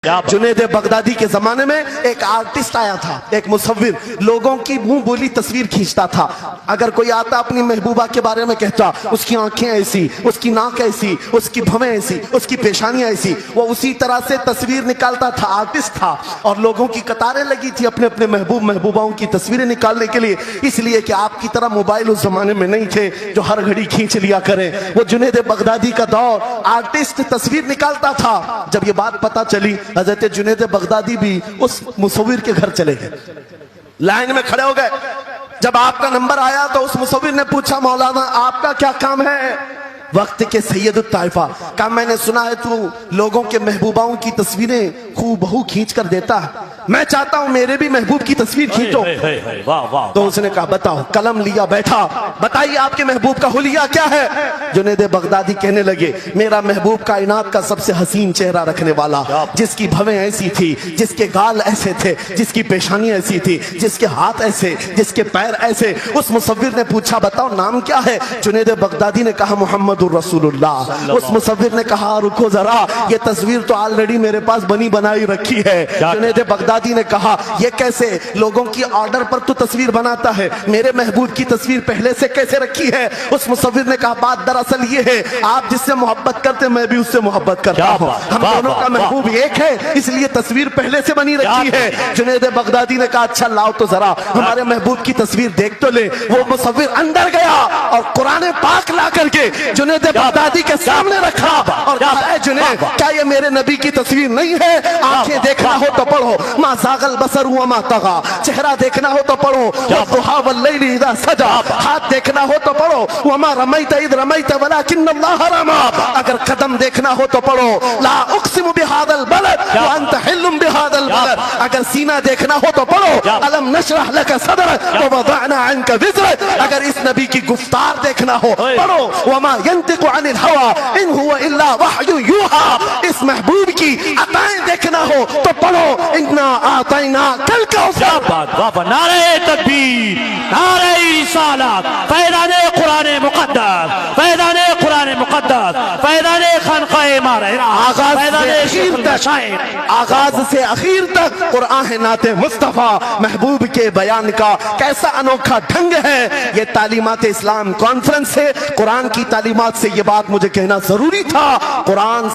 Junaid Baghdadi के जमाने में एक आर्टिस्ट आया था, एक मुसव्विर, लोगों की मुंह बोली तस्वीर खींचता था। अगर कोई आता अपनी महबूबा के बारे में कहता, उसकी आंखें ऐसी, उसकी नाक ऐसी, उसकी भवें ऐसी, उसकी पेशानियां ऐसी, वो उसी तरह से तस्वीर निकालता था। आर्टिस्ट था और लोगों की कतारें लगी थी अपने अपने महबूबाओं की तस्वीरें निकालने के लिए, इसलिए कि आपकी तरह मोबाइल उस जमाने में नहीं थे जो हर घड़ी खींच लिया करें। वो जुनैद बगदादी का दौर, आर्टिस्ट तस्वीर निकालता था। जब ये बात पता चली, हजरत जुनैद बगदादी भी उस मुसव्विर के घर चले गए, लाइन में खड़े हो गए। जब आपका नंबर आया तो उस मुसव्विर ने पूछा, मौलाना आपका क्या काम है? वक्त के सैयद ताइफा का मैंने सुना है तू लोगों के महबूबाओं की तस्वीरें खूबहू खींच कर देता है, मैं चाहता हूं मेरे भी महबूब की तस्वीर खींचो। तो उसने कहा बताओ। कलम लिया, बैठा, बताइए आपके महबूब का हुलिया क्या है? जुनैद बगदादी कहने लगे, मेरा महबूब कायनात का सबसे हसीन चेहरा रखने वाला, जिसकी भवें ऐसी थी, जिसके गाल ऐसे थे, जिसकी पेशानी ऐसी थी, जिसके हाथ ऐसे, जिसके पैर ऐसे। उस मुसव्विर ने पूछा बताओ नाम क्या है? जुनैद बगदादी ने कहा मोहम्मद रसूलुल्लाह। उस मुसव्विर ने कहा रुको जरा, ये तस्वीर तो ऑलरेडी मेरे पास बनी बनाई रखी है। जुनैद बगदादी ने कहा ये कैसे? लोगों की ऑर्डर पर तू तस्वीर बनाता है, मेरे महबूब की तस्वीर पहले से कैसे रखी है? उस मुसव्विर ने कहा बात दरअसल ये है, आप जिससे मोहब्बत करते मैं भी उससे मोहब्बत करता हूं, हम दोनों का महबूब एक है, इसलिए तस्वीर पहले से बनी रखी है। जुनैद बगदादी ने कहा अच्छा लाओ तो जरा हमारे महबूब की तस्वीर देख तो ले। वो मुसव्विर अंदर गया और कुरान पाक ला करके जुनैद बगदादी के सामने रखा और कहा जुनैद क्या ये मेरे नबी की तस्वीर नहीं है? आंखें देखना हो तो पढ़ो, मा ज़ाग़ल बसर व मा तग़ा, चेहरा देखना हो तो पढ़ो, वद्दुहा वल्लैलि इज़ा सजा, हाथ देखना हो तो पढ़ो, वमा रमैत इज़ रमैत वलाकिन्नल्लाह रमा, अगर कदम देखना हो तो पढ़ो, ला उक़सिमु बिहाज़ल बलद व अंत हिल्लुम बिहाज़ल बलद, अगर सीना देखना हो तो पढ़ो, अलम नशरह लका सदरक व वज़अना अन्का विज़रक, अगर इस नबी की गुफ्तार देखना हो पढ़ो, वमा यंतिकु अनिल हवा इन हुवा इल्ला वहयु यूहा, इस महबूब की अताएं देखना हो तो पढ़ो, इन्ना आतैना कल कौसर। नारे तकबीर, नारे रिसालत, फैज़ाने कुरान मुक़द्दस, फैज़ाने कुरान मुक़द्दस, फैज़ाने खानक़ाह इमारत, आगाज से आखिर तक कुरान नाते मुस्तफा महबूब के बयान का कैसा अनोखा ढंग है। ये तालीमात इस्लाम कॉन्फ्रेंस से, कुरान की तालीमात से ये बात मुझे कहना जरूरी था। कुरान